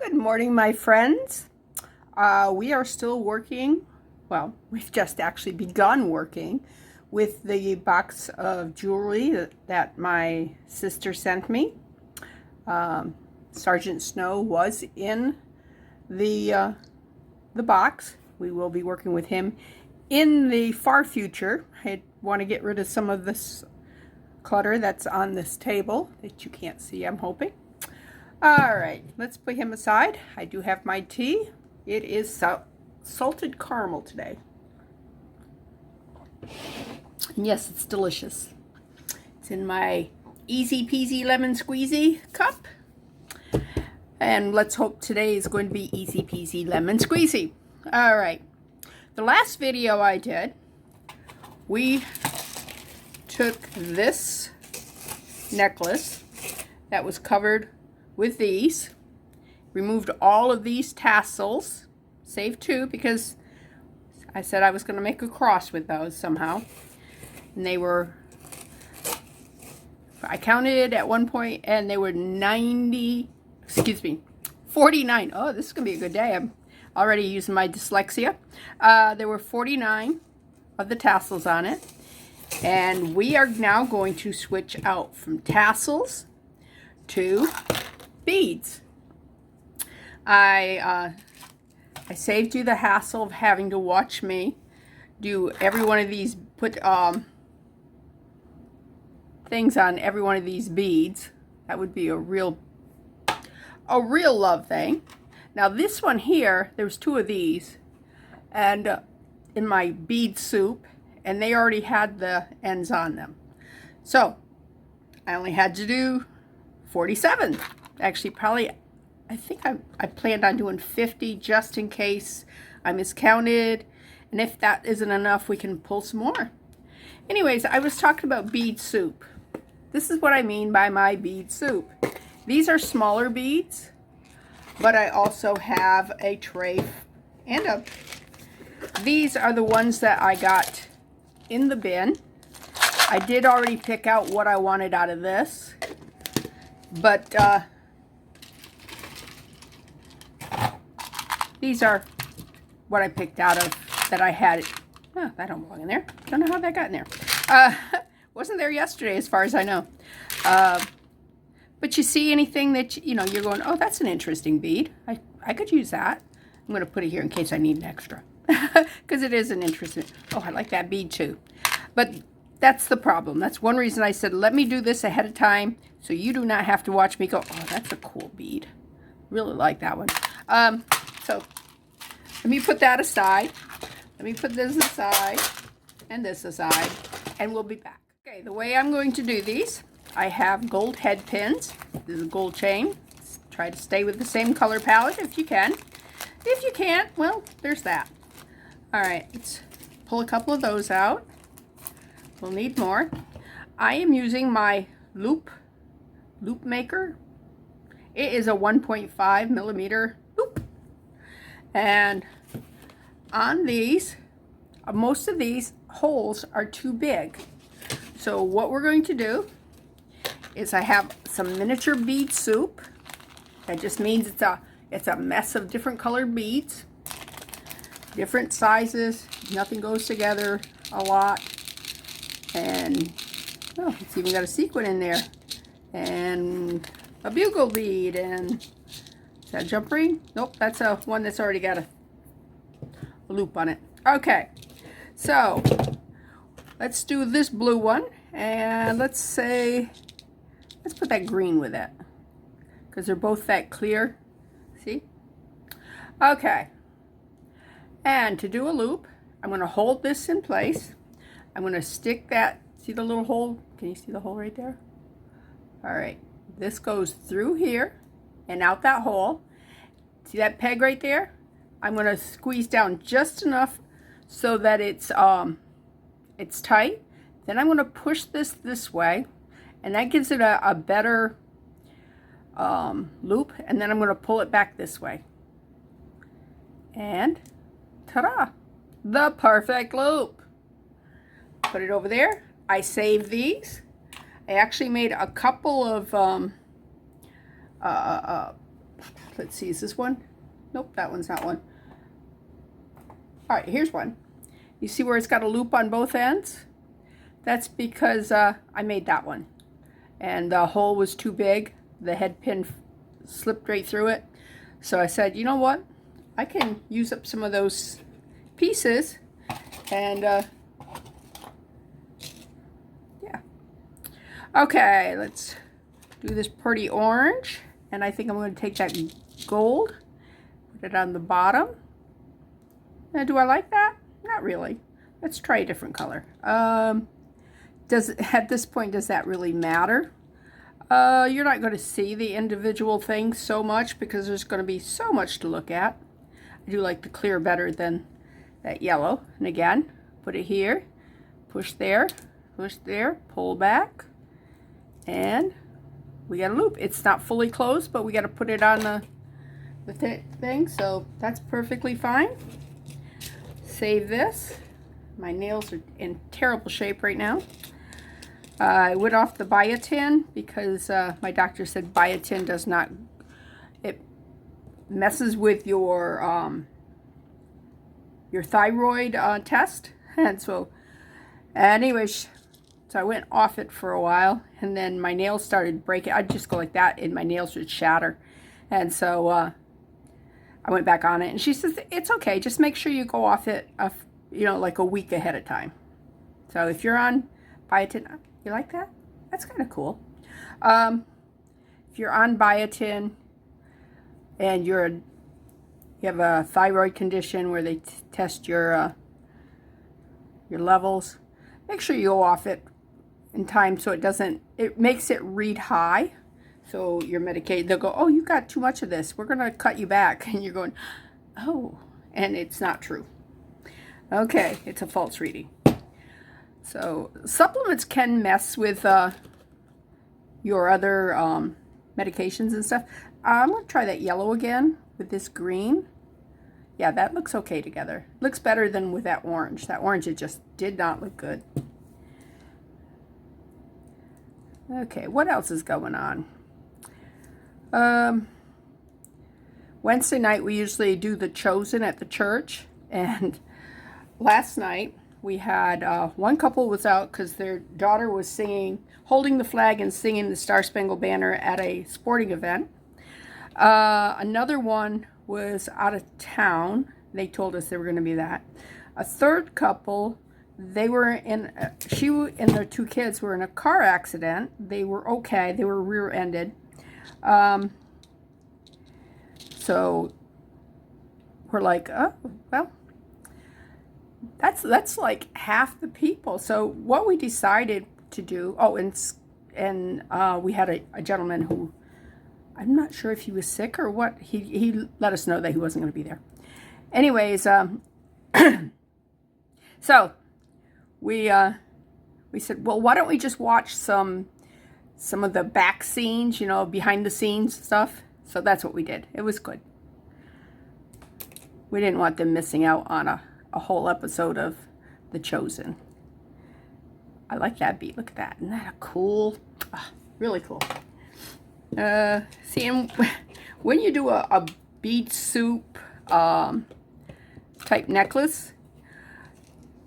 Good morning, my friends. We are still working. Well, we've just actually begun working with the box of jewelry that my sister sent me. Sergeant Snow was in the box. We will be working with him in the far future. I want to get rid of some of this clutter that's on this table that you can't see, I'm hoping. All right, let's put him aside. I do have my tea. It is salted caramel today. And yes, it's delicious. It's in my easy peasy lemon squeezy cup. And let's hope today is going to be easy peasy lemon squeezy. All right, the last video I did, we took this necklace that was covered with these, removed all of these tassels, saved two because I said I was going to make a cross with those somehow. And they were, I counted at one point and they were 49. Oh, this is going to be a good day. I'm already using my dyslexia. There were 49 of the tassels on it. And we are now going to switch out from tassels to beads. I saved you the hassle of having to watch me do every one of these, put things on every one of these beads. That would be a real love thing. Now this one here, there's two of these, and in my bead soup, and they already had the ends on them. So I only had to do 47. Actually, probably, I think I planned on doing 50 just in case I miscounted. And if that isn't enough, we can pull some more. Anyways, I was talking about bead soup. This is what I mean by my bead soup. These are smaller beads, but I also have a tray and these are the ones that I got in the bin. I did already pick out what I wanted out of this, but these are what I picked out of that I had. Oh, that don't belong in there. Don't know how that got in there. Wasn't there yesterday as far as I know. But you see anything that, you know, you're going, oh, that's an interesting bead. I could use that. I'm going to put it here in case I need an extra. Because it is an interesting. Oh, I like that bead too. But that's the problem. That's one reason I said, let me do this ahead of time so you do not have to watch me go, oh, that's a cool bead. Really like that one. So let me put that aside. Let me put this aside and this aside, and we'll be back. Okay, the way I'm going to do these, I have gold head pins. This is a gold chain. Try to stay with the same color palette if you can. If you can't, well, there's that. All right, let's pull a couple of those out. We'll need more. I am using my loop maker. It is a 1.5 millimeter loop. And on these, most of these holes are too big. So what we're going to do is I have some miniature bead soup. That just means it's a mess of different colored beads, different sizes. Nothing goes together a lot. And oh, it's even got a sequin in there, and a bugle bead. And is that a jump ring? Nope, that's a one that's already got a loop on it. Okay, so let's do this blue one, and let's put that green with it because they're both that clear. See? Okay, and to do a loop, I'm going to hold this in place. I'm going to stick that, see the little hole? Can you see the hole right there? All right, this goes through here and out that hole. See that peg right there? I'm going to squeeze down just enough so that it's tight. Then I'm going to push this way, and that gives it a better loop. And then I'm going to pull it back this way. And ta-da! The perfect loop. Put it over there. I saved these. I actually made a couple of let's see, is this one? Nope, that one's not one. All right, here's one. You see where it's got a loop on both ends? That's because I made that one. And the hole was too big. The head pin slipped right through it. So I said, you know what? I can use up some of those pieces. And yeah. Okay, let's do this pretty orange. And I think I'm going to take that gold, put it on the bottom. Now, do I like that? Not really. Let's try a different color. At this point, does that really matter? You're not going to see the individual things so much because there's going to be so much to look at. I do like the clear better than that yellow. And again, put it here, push there, pull back, and we got a loop. It's not fully closed, but we got to put it on the thing, so that's perfectly fine. Save this. My nails are in terrible shape right now. I went off the biotin because my doctor said biotin does not, it messes with your thyroid test. And so anyways, so I went off it for a while, and then my nails started breaking. I'd just go like that and my nails would shatter. And so I went back on it, and she says, it's okay, just make sure you go off it, you know, like a week ahead of time. So if you're on biotin, you like that? That's kind of cool. If you're on biotin and you have a thyroid condition where they test your levels, make sure you go off it in time so it makes it read high. So you're medicated. They'll go, oh, you got too much of this. We're going to cut you back. And you're going, oh, and it's not true. Okay, it's a false reading. So supplements can mess with your other medications and stuff. I'm going to try that yellow again with this green. Yeah, that looks okay together. Looks better than with that orange. That orange, it just did not look good. Okay, what else is going on? Wednesday night we usually do the Chosen at the church, and last night we had one couple was out because their daughter was singing, holding the flag and singing the Star Spangled Banner at a sporting event. Another one was out of town. They told us they were going to be that. A third couple, they were in, she and their two kids were in a car accident. They were okay. They were rear-ended. So we're like, oh, well, that's like half the people. So what we decided to do, oh, and we had a gentleman who, I'm not sure if he was sick or what. He let us know that he wasn't going to be there. Anyways, so we said, well, why don't we just watch some of the back scenes, you know, behind the scenes stuff. So that's what we did. It was good. We didn't want them missing out on a whole episode of The Chosen. I like that bead. Look at that. Isn't that a cool? Really cool. See, and when you do a bead soup type necklace,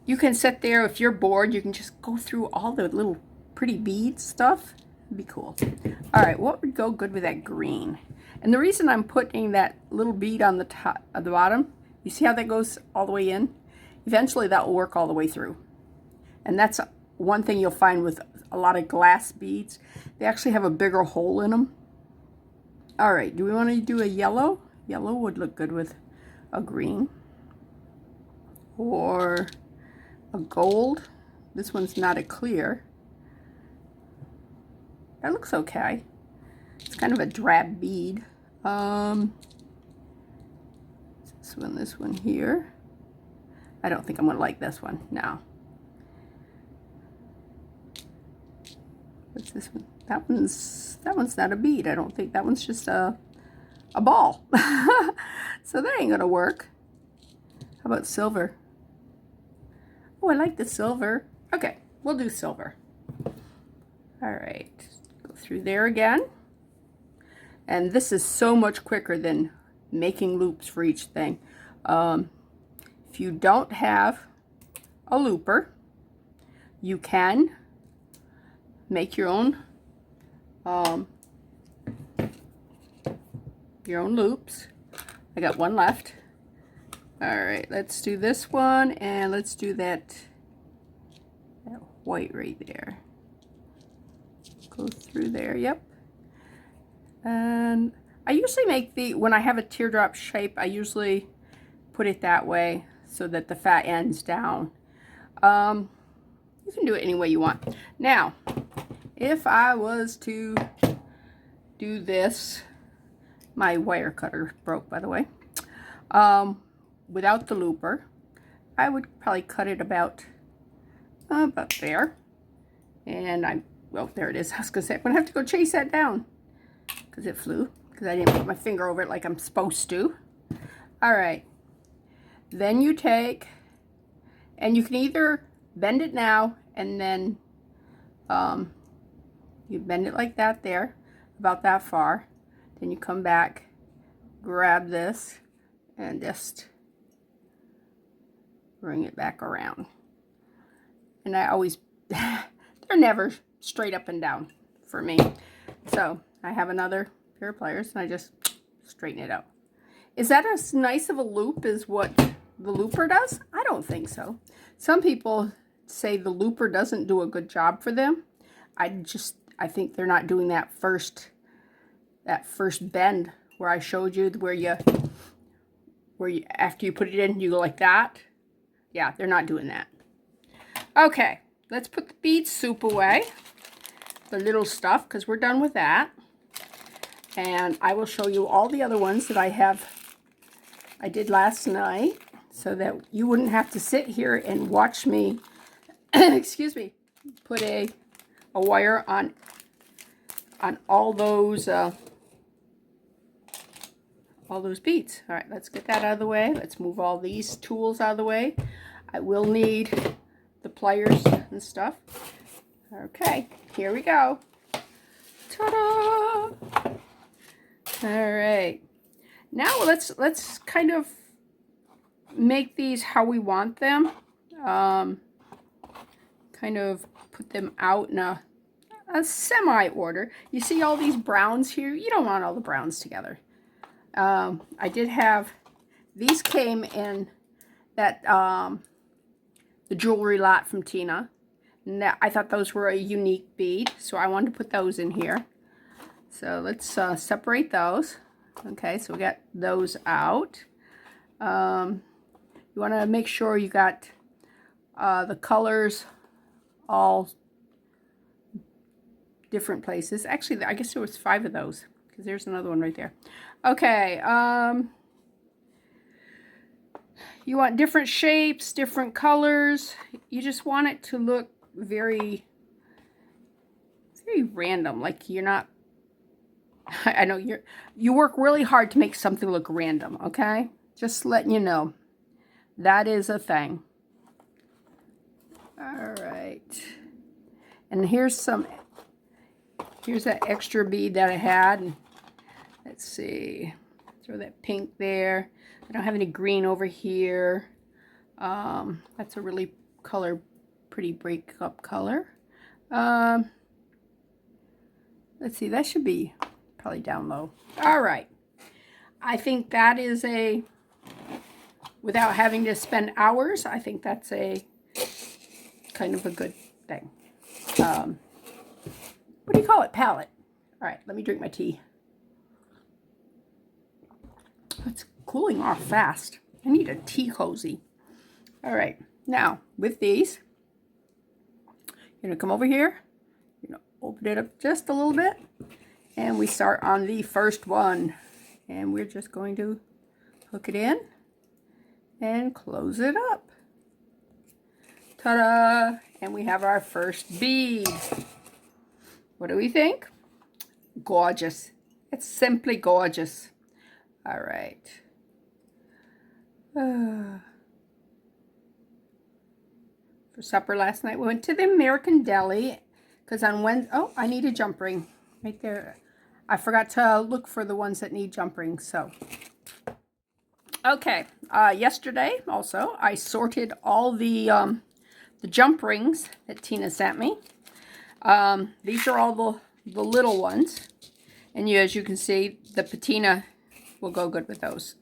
you can sit there. If you're bored, you can just go through all the little pretty bead stuff. It'd be cool. All right, what would go good with that green? And the reason I'm putting that little bead on the top, at the bottom, you see how that goes all the way in? Eventually that will work all the way through. And that's one thing you'll find with a lot of glass beads. They actually have a bigger hole in them. All right, do we want to do a yellow? Yellow would look good with a green. Or a gold. This one's not a clear. That looks okay. It's kind of a drab bead. This one here. I don't think I'm going to like this one. No. What's this one? That one's not a bead. I don't think. That one's just a ball. So that ain't going to work. How about silver? Oh, I like the silver. Okay, we'll do silver. All right. Go through there again. And this is so much quicker than making loops for each thing. If you don't have a looper, you can make your own loops. I got one left. All right, let's do this one, and let's do that white right there. Go through there, yep. And I usually make when I have a teardrop shape, I usually put it that way so that the fat ends down. You can do it any way you want. Now, if I was to do this, my wire cutter broke, by the way, without the looper, I would probably cut it about there. And well, there it is. I was gonna say, I'm gonna have to go chase that down because it flew, because I didn't put my finger over it like I'm supposed to. All right, then you take, and you can either bend it now and then you bend it like that there, about that far. Then you come back, grab this, and just bring it back around. And I always, they're never straight up and down for me. So I have another pair of pliers and I just straighten it out. Is that as nice of a loop as what the looper does? I don't think so. Some people say the looper doesn't do a good job for them. I think they're not doing that first bend where I showed you, where you after you put it in, you go like that. Yeah, they're not doing that. Okay, let's put the bead soup away, the little stuff, because we're done with that. And I will show you all the other ones that I did last night, so that you wouldn't have to sit here and watch me, excuse me, put a wire on all those beads. All right, let's get that out of the way. Let's move all these tools out of the way. I will need the pliers and stuff. Okay, here we go. Ta-da! All right. Now let's kind of make these how we want them. Kind of put them out in a semi-order. You see all these browns here? You don't want all the browns together. I did have, these came in that the jewelry lot from Tina. And I thought those were a unique bead, so I wanted to put those in here. So let's separate those. Okay, so we got those out. You want to make sure you got the colors all different places. Actually, I guess there was 5 of those, because there's another one right there. Okay, you want different shapes, different colors. You just want it to look very, very random. Like you're not, I know you work really hard to make something look random, okay? Just letting you know. That is a thing. All right. And here's that extra bead that I had. Let's see. Throw that pink there. I don't have any green over here. That's a really pretty breakup color. Let's see, that should be probably down low. All right. I think that is without having to spend hours, I think that's a kind of a good thing. What do you call it? Palette. All right, let me drink my tea. It's cooling off fast. I need a tea cozy. All right, now with these, you're gonna come over here, you're gonna open it up just a little bit, and we start on the first one, and we're just going to hook it in and close it up. Ta-da! And we have our first bead. What do we think? Gorgeous. It's simply gorgeous. All right. For supper last night, we went to the American Deli because on Wednesday, oh, I need a jump ring right there. I forgot to look for the ones that need jump rings, so. Okay, yesterday also, I sorted all the jump rings that Tina sent me. These are all the little ones. And as you can see, the patina will go good with those.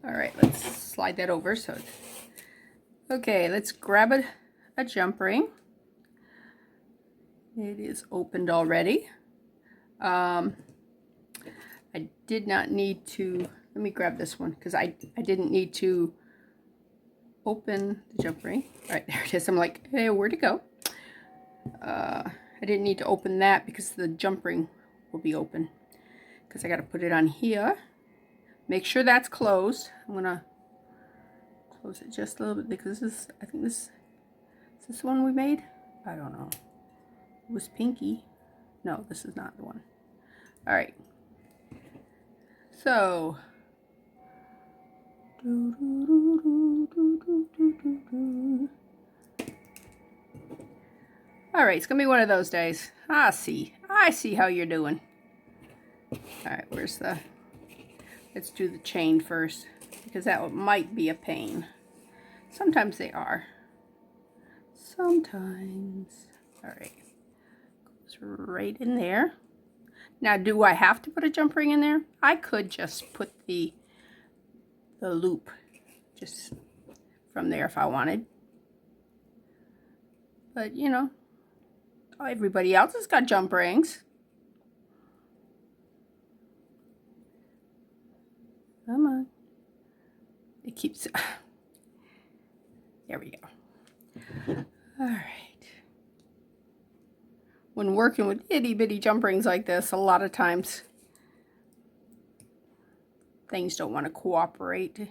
All right, let's slide that over. Okay, let's grab a jump ring. It is opened already. I did not need to, let me grab this one because I didn't need to open the jump ring. All right, there it is. I'm like, hey, where'd it go? I didn't need to open that because the jump ring will be open. Because I got to put it on here. Make sure that's closed. I'm going to close it just a little bit because I think is this the one we made? I don't know. It was pinky. No, this is not the one. All right. So. All right, it's going to be one of those days. I see how you're doing. All right, where's the... Let's do the chain first, because that might be a pain. Sometimes they are. Sometimes. All right. Goes right in there. Now, do I have to put a jump ring in there? I could just put the loop just from there if I wanted. But, you know, everybody else has got jump rings. Come on. It keeps... There we go. All right. When working with itty bitty jump rings like this, a lot of times things don't want to cooperate.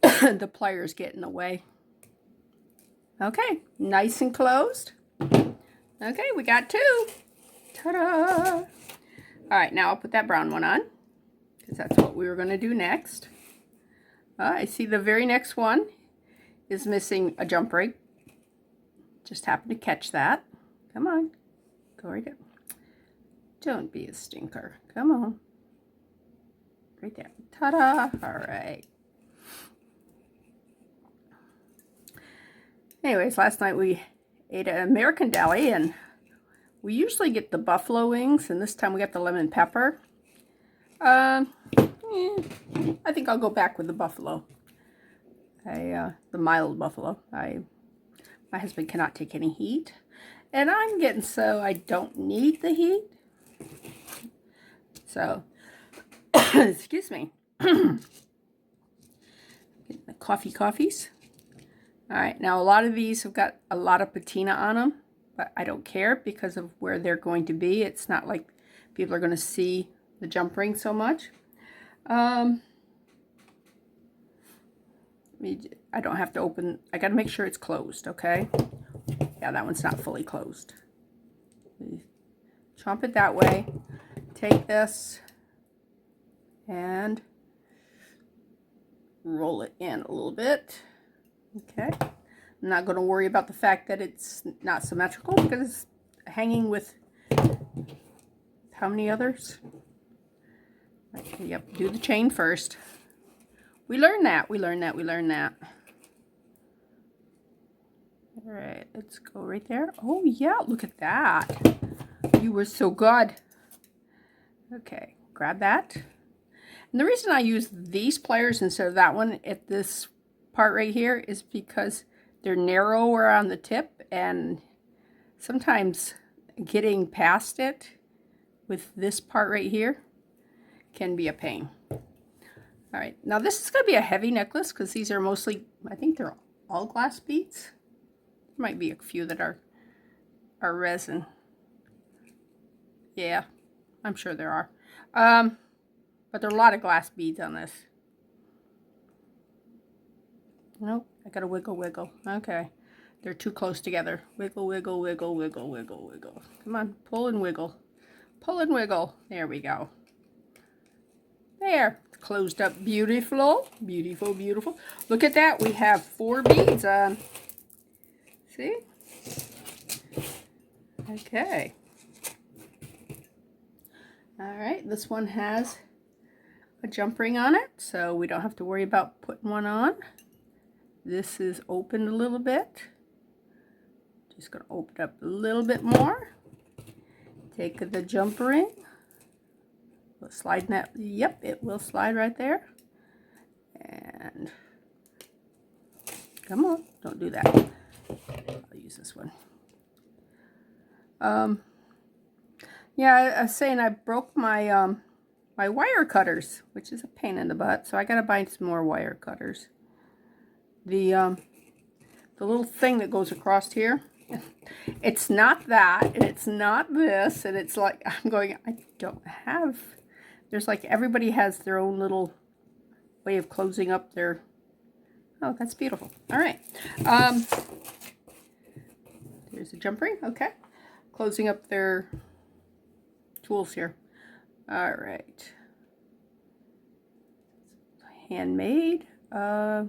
The pliers get in the way. Okay, nice and closed. Okay, we got two. Ta-da! All right, now I'll put that brown one on because that's what we were going to do next. I see the very next one is missing a jump ring. Just happened to catch that. Come on. Go right there. Don't be a stinker. Come on. Right there. Ta-da! All right. Anyways, last night we ate at American Deli, and we usually get the buffalo wings, and this time we got the lemon pepper. I think I'll go back with the buffalo. The mild buffalo. My husband cannot take any heat, and I'm getting so I don't need the heat. So, excuse me. Getting the coffees. All right, now a lot of these have got a lot of patina on them, but I don't care because of where they're going to be. It's not like people are going to see the jump ring so much. I don't have to open, I got to make sure it's closed, okay? Yeah, that one's not fully closed. Chomp it that way. Take this and roll it in a little bit. Okay. I'm not going to worry about the fact that it's not symmetrical because it's hanging with how many others? Right, yep, do the chain first. We learned that. All right, let's go right there. Oh, yeah, look at that. You were so good. Okay, grab that. And the reason I use these pliers instead of that one at this part right here is because they're narrower on the tip, and sometimes getting past it with this part right here can be a pain. All right, now this is going to be a heavy necklace because these are mostly, I think they're all glass beads. There might be a few that are resin. Yeah, I'm sure there are. But there are a lot of glass beads on this. Nope, I gotta wiggle. Okay, they're too close together. Wiggle. Come on, pull and wiggle. There we go. There, closed up beautiful. Look at that, we have 4 beads on. See? Okay. All right, this one has a jump ring on it, so we don't have to worry about putting one on. This is opened a little bit. Just going to open it up a little bit more. Take the jump ring. We'll slide that. Yep, it will slide right there. And come on, don't do that. I'll use this one. Yeah, I was saying I broke my my wire cutters, which is a pain in the butt. So I gotta buy some more wire cutters. The little thing that goes across here, it's not that, and it's not this, and it's like I'm going. I don't have. There's like everybody has their own little way of closing up their. Oh, that's beautiful. All right. There's a jump ring. Okay, closing up their tools here. All right. Handmade. Ta-da.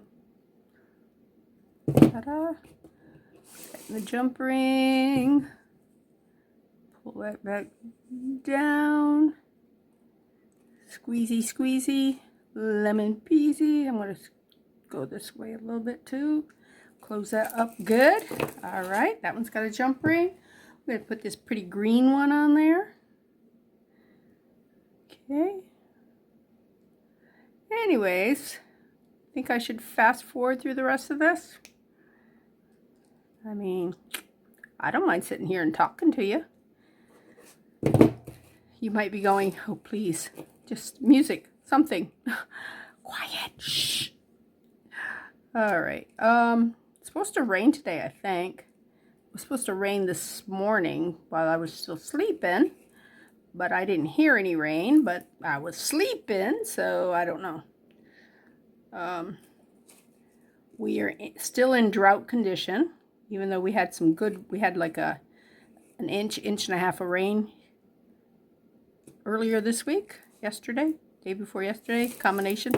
The jump ring. Pull that back down. Squeezy, squeezy. Lemon peasy. I'm going to go this way a little bit too. Close that up good. All right, that one's got a jump ring. I'm going to put this pretty green one on there. Okay. Anyways, I think I should fast forward through the rest of this. I mean, I don't mind sitting here and talking to you. You might be going, oh, please, just music, something. Quiet, shh. All right, it's supposed to rain today, I think. It was supposed to rain this morning while I was still sleeping. But I didn't hear any rain, but I was sleeping, so I don't know. We are still in drought condition, even though we had some good, we had like an inch and a half of rain earlier this week, yesterday, day before yesterday, combination.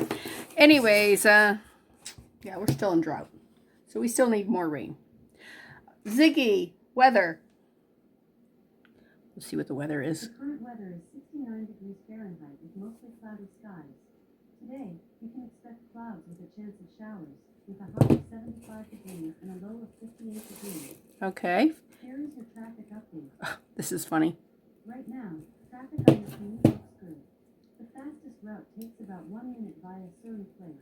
Anyways, yeah, we're still in drought, so we still need more rain. Ziggy, weather. Let's see what the weather is. The current weather is 69 degrees Fahrenheit with mostly cloudy skies. Today, you can expect clouds with a chance of showers, with a high of 75 degrees and a low of 58 degrees. Okay. Here is your traffic update. Oh, this is funny. Right now, traffic on your commute looks good. The fastest route takes about 1 minute via Surrey Place.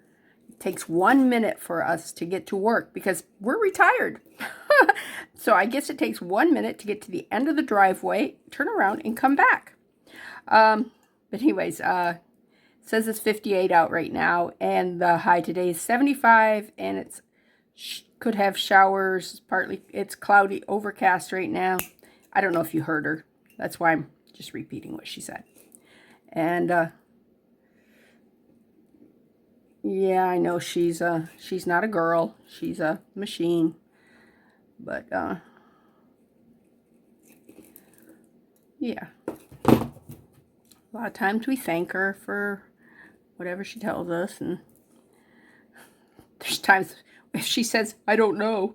It takes 1 minute for us to get to work because we're retired. So I guess it takes 1 minute to get to the end of the driveway, turn around, and come back. But anyways, it says it's 58 out right now, and the high today is 75, and it's could have showers. Partly, it's cloudy, overcast right now. I don't know if you heard her. That's why I'm just repeating what she said. And yeah, I know she's not a girl. She's a machine. But, yeah. A lot of times we thank her for whatever she tells us. And there's times if she says, I don't know,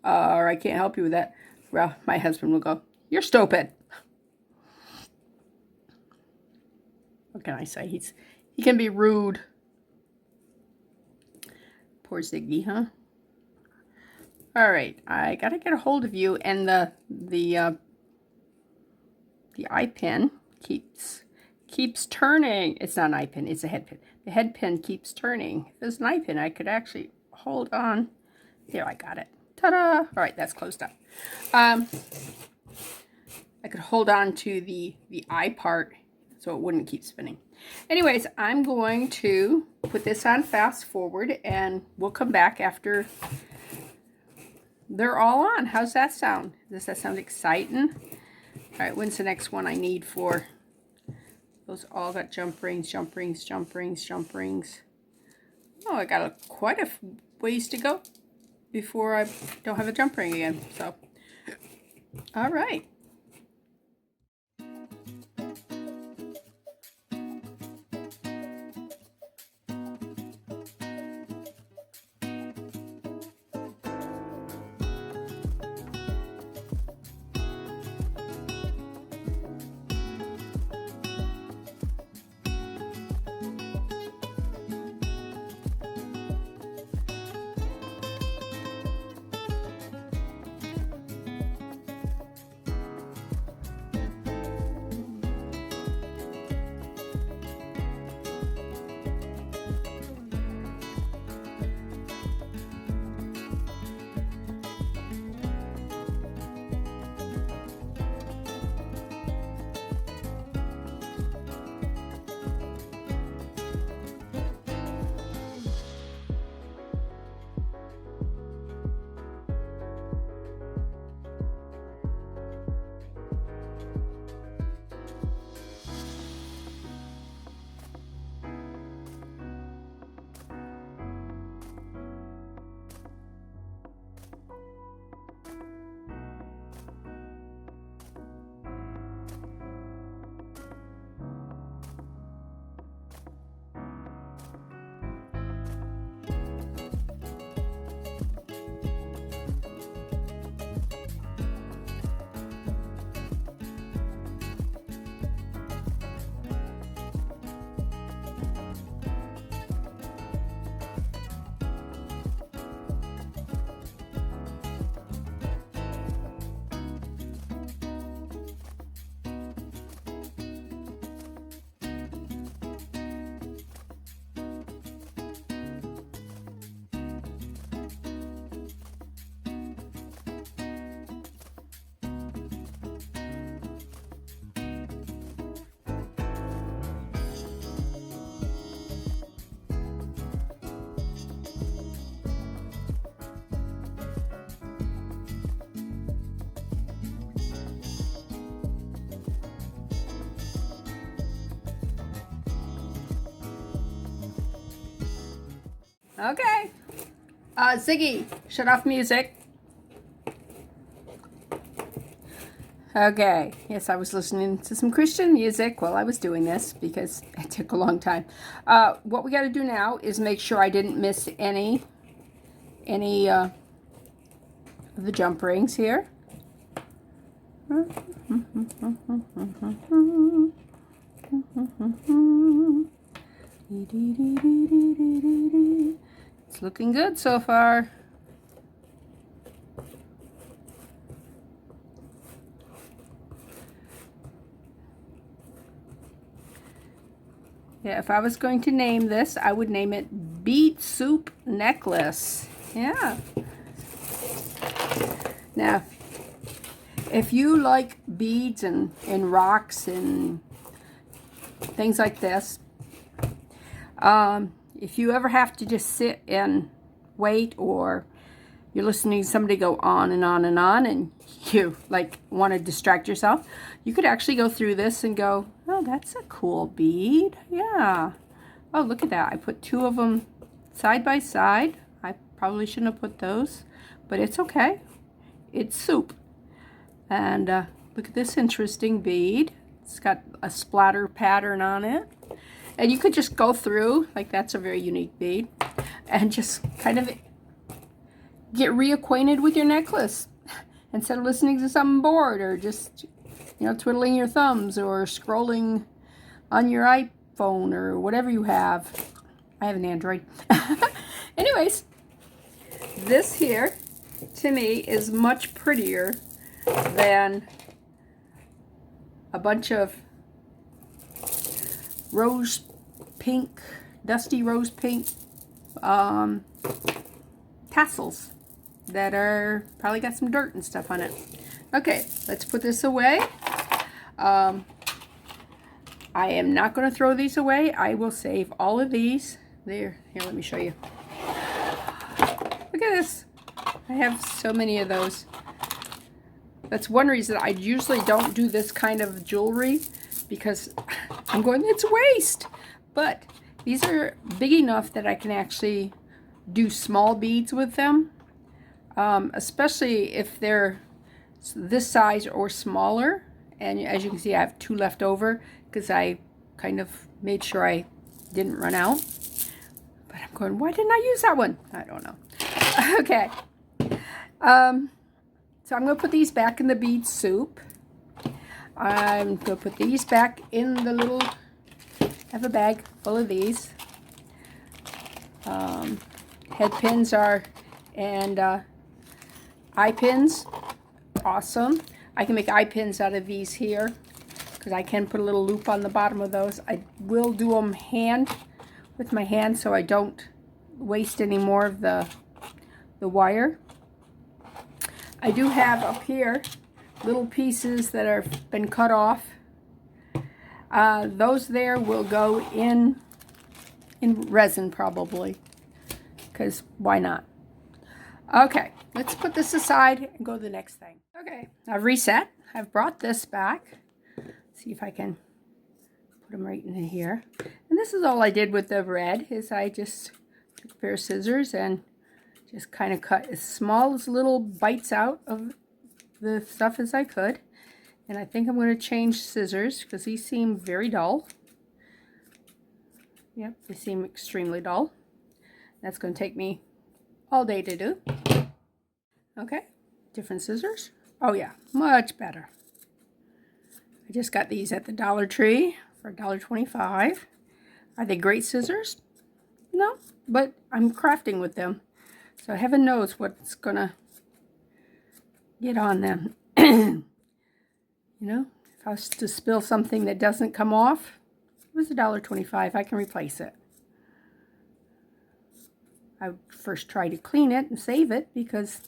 or I can't help you with that, well, my husband will go, you're stupid. What can I say? He can be rude. Poor Ziggy, huh? All right, I gotta get a hold of you, and the eye pin keeps turning. It's not an eye pin; it's a head pin. The head pin keeps turning. If it was an eye pin, I could actually hold on. There, I got it. Ta-da! All right, that's closed up. I could hold on to the eye part so it wouldn't keep spinning. Anyways, I'm going to put this on fast forward, and we'll come back after they're all on. How's that sound? Does that sound exciting? All right, when's the next one I need for? Those all got jump rings, jump rings, jump rings, jump rings. Oh, I got quite a ways to go before I don't have a jump ring again. So, all right. Okay. Ziggy, shut off music. Okay. Yes, I was listening to some Christian music while I was doing this because it took a long time. What we got to do now is make sure I didn't miss any of the jump rings here. It's looking good so far. Yeah, if I was going to name this, I would name it Bead Soup Necklace. Yeah. Now, if you like beads and rocks and things like this, if you ever have to just sit and wait, or you're listening to somebody go on and on and on, and you like want to distract yourself, you could actually go through this and go, oh, that's a cool bead. Yeah. Oh, look at that. I put two of them side by side. I probably shouldn't have put those, but it's okay. It's soup. And look at this interesting bead. It's got a splatter pattern on it. And you could just go through, like that's a very unique bead, and just kind of get reacquainted with your necklace instead of listening to something bored, or just, you know, twiddling your thumbs or scrolling on your iPhone or whatever you have. I have an Android. Anyways, this here to me is much prettier than a bunch of rose pink, dusty rose pink tassels that are probably got some dirt and stuff on it. Okay, let's put this away. I am not going to throw these away. I will save all of these. There, here, let me show you. Look at this. I have so many of those. That's one reason I usually don't do this kind of jewelry, because I'm going, it's waste. But these are big enough that I can actually do small beads with them, especially if they're this size or smaller. And as you can see, I have two left over because I kind of made sure I didn't run out. But I'm going, why didn't I use that one? I don't know. Okay. So I'm going to put these back in the bead soup. I'm going to put these back in the little, I have a bag full of these. Head pins are, and eye pins, awesome. I can make eye pins out of these here, because I can put a little loop on the bottom of those. I will do them with my hand, so I don't waste any more of the wire. I do have up here little pieces that have been cut off. Those there will go in resin probably, because why not? Okay, let's put this aside and go to the next thing. Okay, I've reset. I've brought this back. Let's see if I can put them right in here. And this is all I did with the red, is I just took a pair of scissors and just kind of cut as small as little bites out of the stuff as I could. And I think I'm going to change scissors because these seem very dull. Yep, they seem extremely dull. That's going to take me all day to do. Okay, different scissors. Oh yeah, much better. I just got these at the Dollar Tree for $1.25. Are they great scissors? No, but I'm crafting with them, so heaven knows what's going to get on them. You know, if I was to spill something that doesn't come off, it was $1.25. I can replace it. I would first try to clean it and save it, because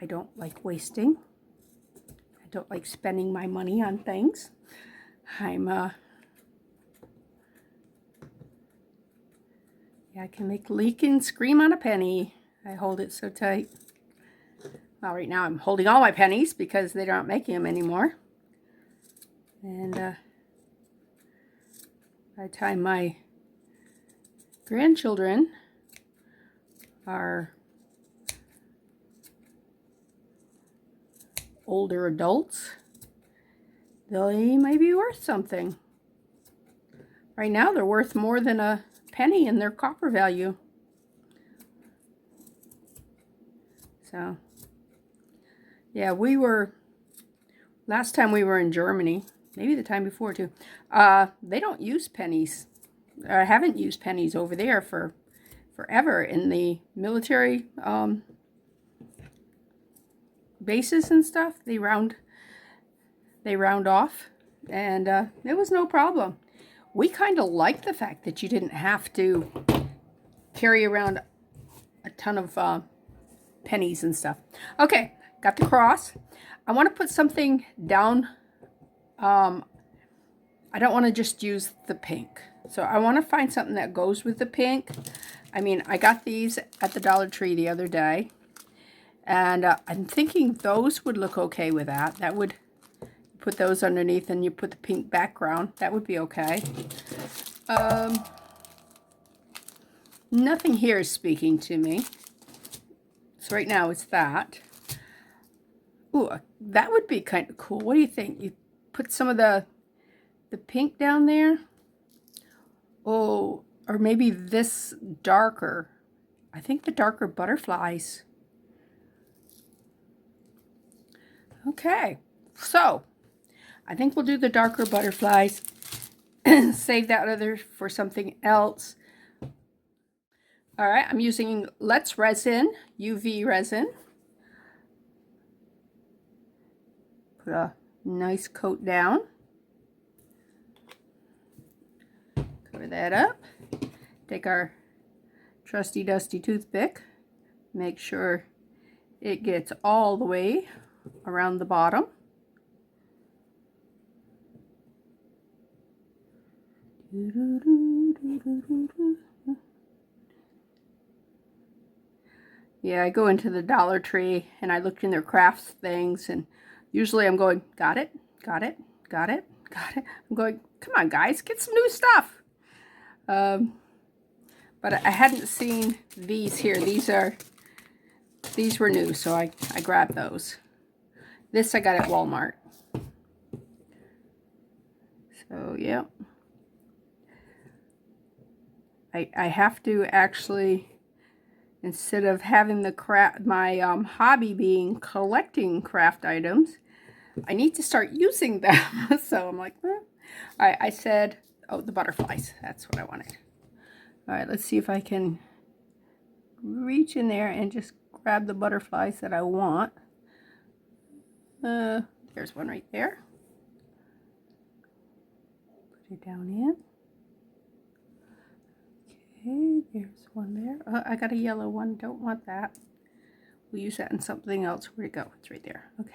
I don't like wasting. I don't like spending my money on things. Yeah, I can make leak and scream on a penny. I hold it so tight. Well, right now I'm holding all my pennies because they aren't making them anymore. And by the time my grandchildren are older adults, they may be worth something. Right now they're worth more than a penny in their copper value. So yeah, last time we were in Germany, maybe the time before too, they don't use pennies. I haven't used pennies over there for forever in the military bases and stuff. They round off, and it was no problem. We kind of like the fact that you didn't have to carry around a ton of pennies and stuff. Okay, got the cross. I want to put something down. I don't want to just use the pink. So I want to find something that goes with the pink. I mean, I got these at the Dollar Tree the other day. And I'm thinking those would look okay with that. That would put those underneath and you put the pink background. That would be okay. Nothing here is speaking to me. So right now it's that. Ooh, that would be kind of cool. What do you think? You put some of the pink down there? Oh, or maybe this darker. I think the darker butterflies. Okay, so I think we'll do the darker butterflies. Save that other for something else. All right, I'm using Let's Resin, UV resin. Put a nice coat down. Cover that up. Take our trusty dusty toothpick. Make sure it gets all the way around the bottom. Yeah, I go into the Dollar Tree and I look in their crafts things, and usually I'm going, got it, got it, got it, got it. I'm going, come on guys, get some new stuff. But I hadn't seen these here. These were new, so I grabbed those. This I got at Walmart. So yeah. I have to actually, instead of having my hobby being collecting craft items, I need to start using them. So I'm like, I said, oh, the butterflies. That's what I wanted. All right, let's see if I can reach in there and just grab the butterflies that I want. There's one right there. Put it down in. Okay, there's one there. Oh, I got a yellow one. Don't want that. We'll use that in something else. Where'd it go? It's right there. Okay.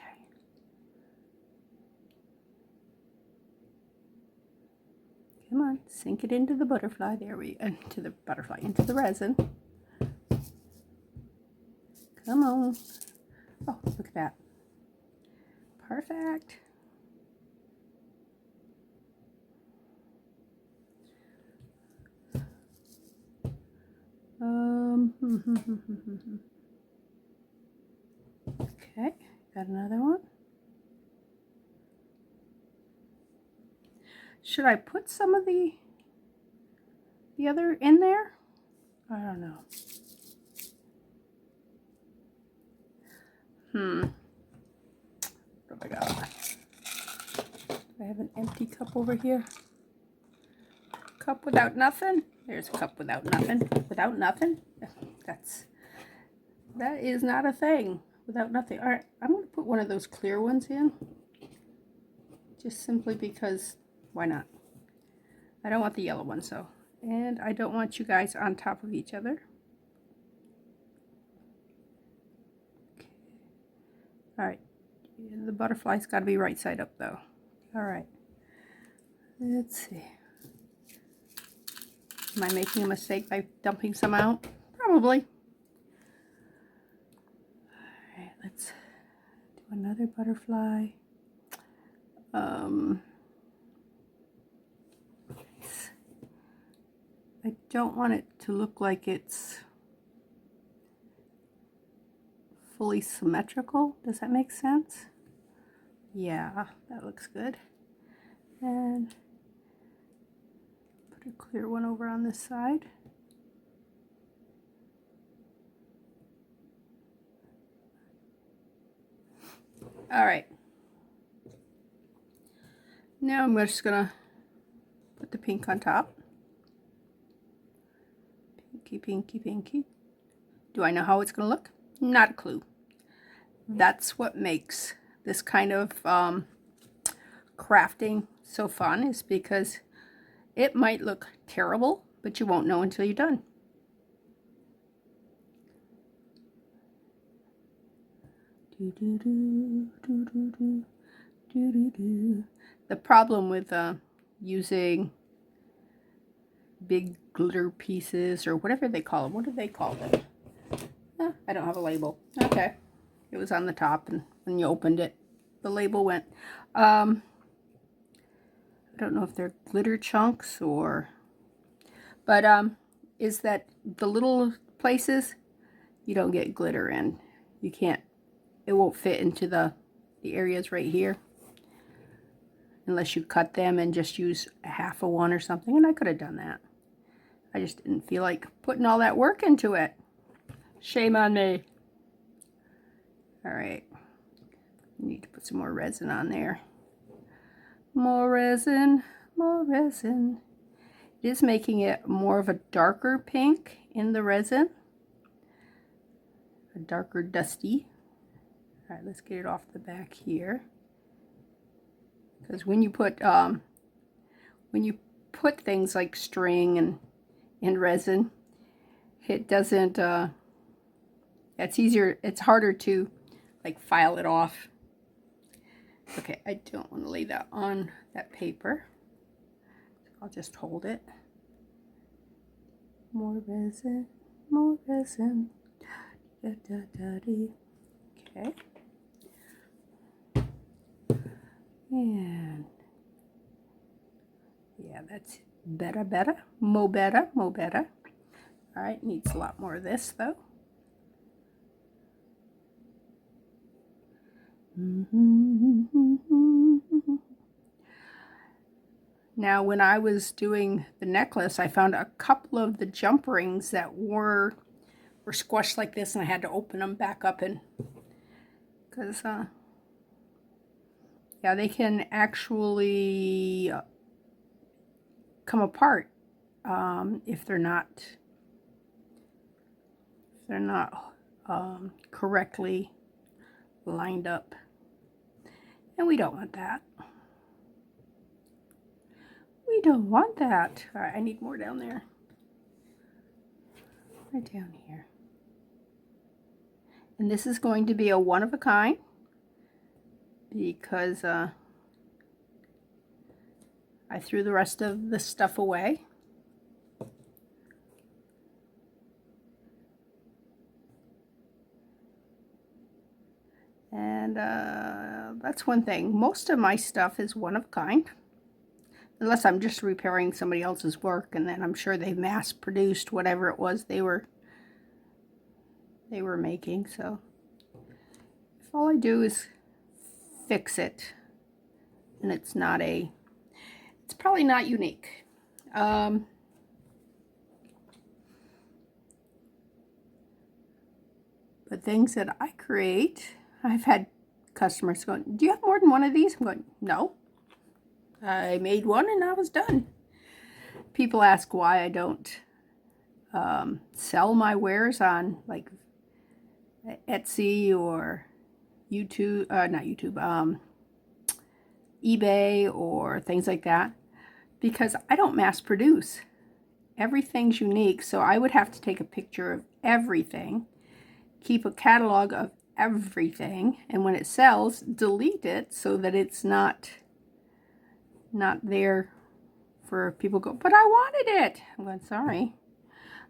Come on, sink it into the butterfly. There we into the butterfly, into the resin. Come on. Oh, look at that. Perfect. Okay, got another one. Should I put some of the other in there? I don't know. What have I got? Do I have an empty cup over here? Cup without nothing? There's a cup without nothing. Without nothing? That is not a thing. Without nothing. All right, I'm going to put one of those clear ones in. Just simply because, why not? I don't want the yellow one, so. And I don't want you guys on top of each other. Okay. All right. The butterfly's got to be right side up, though. All right. Let's see. Am I making a mistake by dumping some out? Probably. All right, let's do another butterfly. I don't want it to look like it's fully symmetrical. Does that make sense? Yeah, that looks good. And put a clear one over on this side. All right. Now I'm just gonna put the pink on top. Pinky, pinky, pinky. Do I know how it's gonna look? Not a clue. That's what makes this kind of crafting so fun, is because it might look terrible, but you won't know until you're done. The problem with using big glitter pieces, or whatever they call them. What do they call them? I don't have a label. Okay. It was on the top, and when you opened it, the label went. I don't know if they're glitter chunks or... But is that the little places you don't get glitter in. You can't... It won't fit into the areas right here. Unless you cut them and just use half of one or something. And I could have done that. I just didn't feel like putting all that work into it. Shame on me. All right. Need to put some more resin on there. More resin, more resin. It is making it more of a darker pink in the resin. A darker dusty. All right, let's get it off the back here. Because when you put things like string and resin, it doesn't, it's easier, it's harder to like file it off. Okay, I don't want to lay that on that paper. I'll just hold it. More resin, more resin. Da, da, da, dee. Okay. And yeah, that's better, better, mo better, mo better. All right, needs a lot more of this though. Now, when I was doing the necklace, I found a couple of the jump rings that were squashed like this, and I had to open them back up, and because yeah, they can actually come apart if they're not correctly lined up, and we don't want that. We don't want that. All right, I need more down there. Right down here. And this is going to be a one of a kind, because I threw the rest of the stuff away. And that's one thing. Most of my stuff is one of a kind. Unless I'm just repairing somebody else's work, and then I'm sure they mass produced whatever it was they were making. So if all I do is fix it, and it's probably not unique. But things that I create, I've had customers going, "Do you have more than one of these?" I'm going, "No. I made one and I was done." People ask why I don't sell my wares on like Etsy or YouTube, not YouTube, eBay or things like that, because I don't mass produce. Everything's unique, so I would have to take a picture of everything, keep a catalog of everything, and when it sells, delete it so that it's not there for people to go, "But I wanted it." I'm going, "Sorry."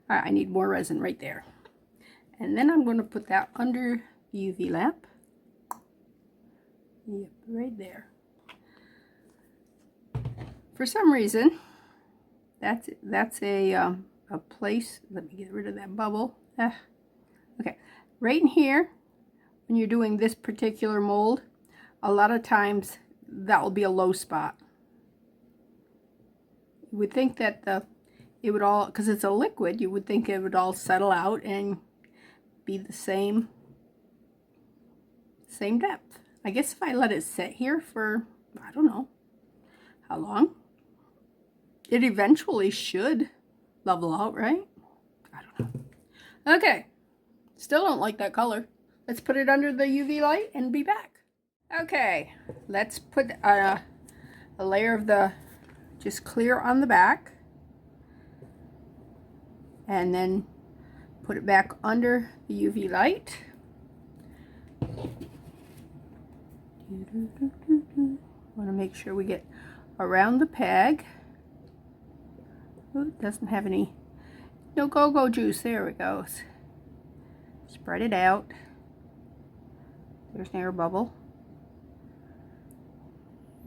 All right, I need more resin right there. And then I'm going to put that under the UV lamp. Yep, right there. For some reason, that's a place. Let me get rid of that bubble. Okay, right in here when you're doing this particular mold, a lot of times that will be a low spot. You would think that it would all, because it's a liquid, you would think it would all settle out and be the same depth. I guess if I let it sit here for, I don't know how long, it eventually should level out, right? I don't know. Okay, still don't like that color. Let's put it under the UV light and be back. Okay, let's put a layer of the just clear on the back, and then put it back under the UV light. Want to make sure we get around the peg. Ooh, it doesn't have any, no go-go juice. There it goes. Spread it out. There's an air bubble.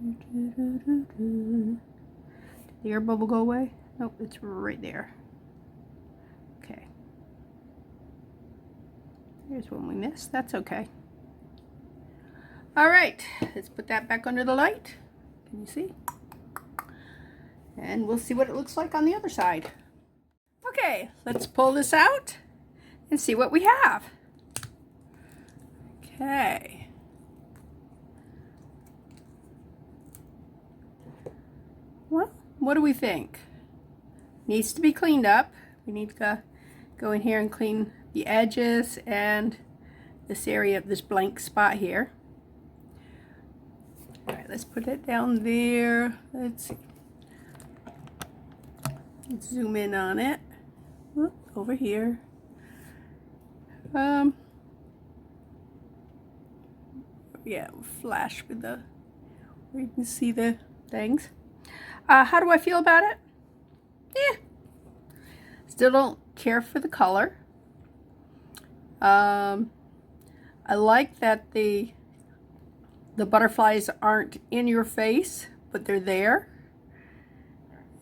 Did the air bubble go away? Nope, it's right there. Okay. Here's one we missed. That's okay. All right, let's put that back under the light. Can you see? And we'll see what it looks like on the other side. Okay, let's pull this out and see what we have. Okay. Well, what do we think? Needs to be cleaned up. We need to go in here and clean the edges and this area of this blank spot here. All right, let's put it down there. Let's see. Let's zoom in on it. Whoop, over here. Yeah, flash with the, where you can see the things. How do I feel about it? Yeah. Still don't care for the color. I like that the butterflies aren't in your face, but they're there.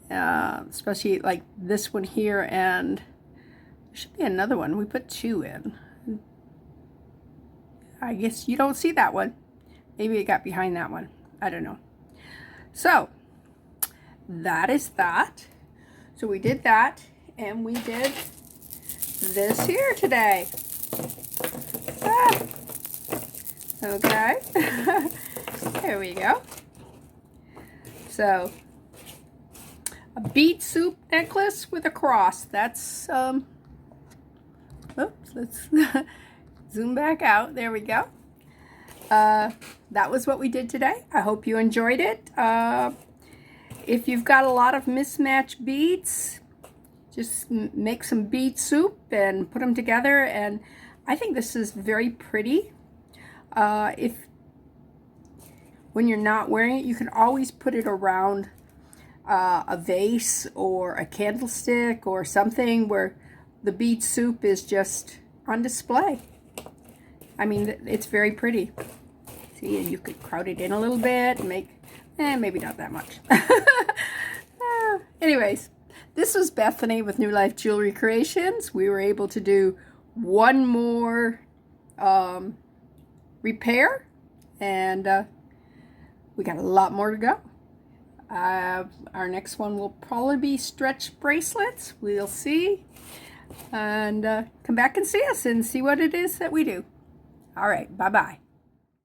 Especially like this one here, and there should be another one. We put 2 in. I guess you don't see that one. Maybe it got behind that one. I don't know. So that is that. So we did that, and we did this here today. Okay. There we go. So a bead soup necklace with a cross. That's oops, let's zoom back out. There we go. That was what we did today. I hope you enjoyed it. If you've got a lot of mismatched beads, just make some bead soup and put them together, and I think this is very pretty. If when you're not wearing it, you can always put it around a vase or a candlestick or something where the bead soup is just on display. I mean, it's very pretty. See, and you could crowd it in a little bit and make, maybe not that much. Anyways, this was Bethany with New Life Jewelry Creations. We were able to do one more repair, and we got a lot more to go. Our next one will probably be stretch bracelets. We'll see. And come back and see us and see what it is that we do. All right, bye-bye.